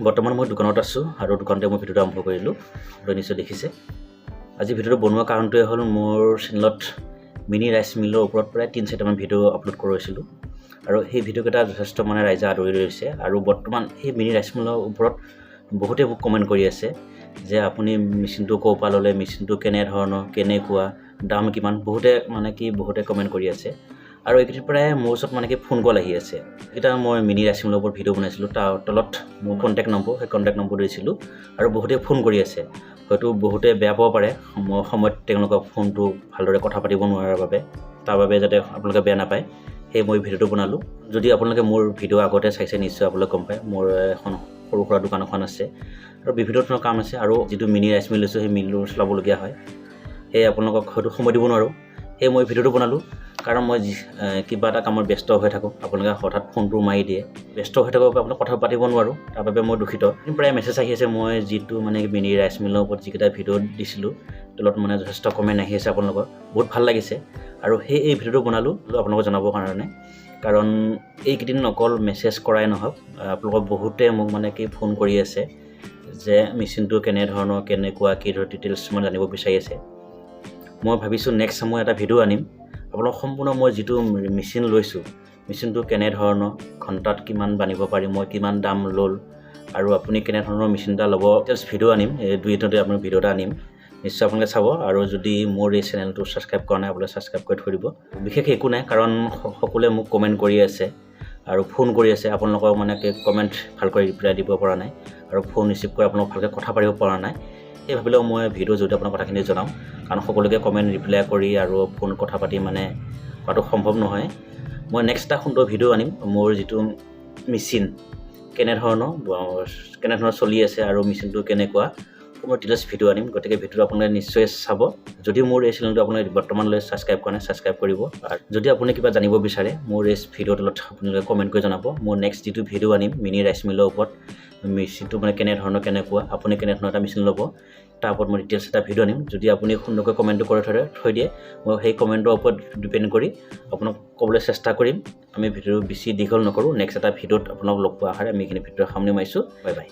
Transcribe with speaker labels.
Speaker 1: বৰ্তমান মই দোকানত আছোঁ আৰু দোকানতে মই ভিডিঅ'টো আৰম্ভ কৰিলোঁ আৰু নিশ্চয় দেখিছে আজি ভিডিঅ'টো বনোৱাৰ কাৰণটোৱে হ'ল মোৰ চেনেলত মিনি ৰাইচ মিলৰ ওপৰত প্ৰায় 3-4টা ভিডিঅ' আপলোড কৰিছিলোঁ আৰু সেই ভিডিঅ'কেইটা যথেষ্ট মানে ৰাইজে আদৰি লৈছে আৰু বৰ্তমান সেই মিনি ৰাইচ মিলৰ ওপৰত বহুতে মোক কমেণ্ট কৰি আছে যে আপুনি মেচিনটো ক'ৰ পৰা ল'লে মেচিনটো কেনে ধৰণৰ কেনেকুৱা দাম কিমান বহুতে কমেণ্ট কৰি আছে আৰু এইকেইদিন প্ৰায় মোৰ ওচৰত মানে কি ফোন কল আহি আছে এটা মই মিনি ৰাইচ মিলৰ ওপৰত ভিডিঅ' বনাইছিলোঁ তাৰ তলত মোৰ কণ্টেক্ট নম্বৰ সেই কণ্টেক্ট নম্বৰটো দিছিলোঁ আৰু বহুতে ফোন কৰি আছে হয়তো বহুতে বেয়া পাব পাৰে সময়ত তেওঁলোকৰ ফোনটো ভালদৰে কথা পাতিব নোৱাৰাৰ বাবে তাৰ বাবে যাতে আপোনালোকে বেয়া নাপায় সেই মই ভিডিঅ'টো বনালোঁ যদি আপোনালোকে মোৰ ভিডিঅ' আগতে চাইছে নিশ্চয় আপোনালোকে গম পায় মোৰ এখন সৰু সুৰা দোকান এখন আছে আৰু বিভিন্ন ধৰণৰ কাম আছে আৰু যিটো মিনি ৰাইচ মিল লৈছোঁ সেই মিলটো চলাবলগীয়া হয় সেই আপোনালোকক হয়তো সময় দিব নোৱাৰোঁ সেই মই ভিডিঅ'টো বনালোঁ কাৰণ মই কিবা এটা কামত ব্যস্ত হৈ থাকোঁ আপোনালোকে হঠাৎ ফোনটো মাৰি দিয়ে ব্যস্ত হৈ থাকক আপোনাক কথা পাতিব নোৱাৰোঁ তাৰ বাবে মই দুখিত প্ৰায় মেছেজ আহি আছে মই যিটো মানে মিনি ৰাইচ মিলৰ ওপৰত যিকেইটা ভিডিঅ' দিছিলোঁ তলত মানে যথেষ্ট কমেণ্ট আহি আছে আপোনালোকৰ বহুত ভাল লাগিছে আৰু এই ভিডিঅ'টো বনালোঁ আপোনালোকক জনাবৰ কাৰণে কাৰণ এইকেইদিন অকল মেছেজ কৰাই নহওক আপোনালোকৰ বহুতে মোক মানে কি ফোন কৰি আছে যে মেচিনটো কেনেধৰণৰ কেনেকুৱা কি ধৰণৰ ডিটেইলছ মানে জানিব বিচাৰি আছে মই ভাবিছোঁ নেক্সট মই এটা ভিডিঅ' আনিম আপোনালোক সম্পূৰ্ণ মই যিটো মেচিন লৈছোঁ মেচিনটো কেনেধৰণৰ ঘণ্টাত কিমান বানিব পাৰি মই কিমান দাম ল'ল আৰু আপুনি কেনেধৰণৰ মেচিন এটা ল'ব জাষ্ট ভিডিঅ' আনিম এই দুইটাতে আপোনাৰ ভিডিঅ' এটা আনিম নিশ্চয় আপোনালোকে চাব আৰু যদি মোৰ এই চেনেলটো ছাবস্ক্ৰাইব কৰা নাই আপোনালোকে ছাবস্ক্ৰাইব কৰি থৈ দিব বিশেষ একো নাই কাৰণ সকলোৱে মোক কমেণ্ট কৰি আছে আৰু ফোন কৰি আছে আপোনালোকৰ মানে কমেণ্ট ভালকৈ ৰিপ্লাই দিব পৰা নাই আৰু ফোন ৰিচিভ কৰি আপোনালোক ভালকৈ কথা পাতিব পৰা নাই এই ভাবিলেও মই ভিডিঅ' যদি আপোনাৰ কথাখিনি জনাওঁ কাৰণ সকলোকে কমেণ্ট ৰিপ্লাই কৰি আৰু ফোন কথা পাতি মানে কৰাটো সম্ভৱ নহয় মই নেক্সট এটা সুন্দৰ ভিডিঅ' আনিম মোৰ যিটো মেচিন কেনেধৰণৰ চলি আছে আৰু মেচিনটো কেনেকুৱা মই ডিটেইলছ ভিডিঅ' আনিম গতিকে ভিডিঅ'টো আপোনালোকে নিশ্চয় চাব যদি মোৰ এই চেনেলটো আপোনালোকে বৰ্তমানলৈ ছাবস্ক্ৰাইব কৰা নাই ছাবস্ক্ৰাইব কৰিব আৰু যদি আপুনি কিবা জানিব বিচাৰে মোৰ এই ভিডিঅ'ৰ তলত আপোনালোকে কমেণ্ট কৰি জনাব মোৰ নেক্সট যিটো ভিডিঅ' আনিম মিনি ৰাইচ মিলৰ ওপৰত মেচিনটো মানে কেনেধৰণৰ কেনেকুৱা আপুনি কেনেধৰণৰ এটা মেচিন ল'ব তাৰ ওপৰত মই ডিটেইলছ এটা ভিডিঅ' আনিম যদি আপুনি সুন্দৰকৈ কমেণ্টটো কৰি থৈ দিয়ে মই সেই কমেণ্টৰ ওপৰত ডিপেণ্ড কৰি আপোনাক ক'বলৈ চেষ্টা কৰিম আমি ভিডিঅ' বেছি দীঘল নকৰোঁ নেক্সট এটা ভিডিঅ'ত আপোনাক লগ পোৱা আশাৰে আমি এইখিনি ভিডিঅ' সামৰি মাৰিছোঁ বাই বাই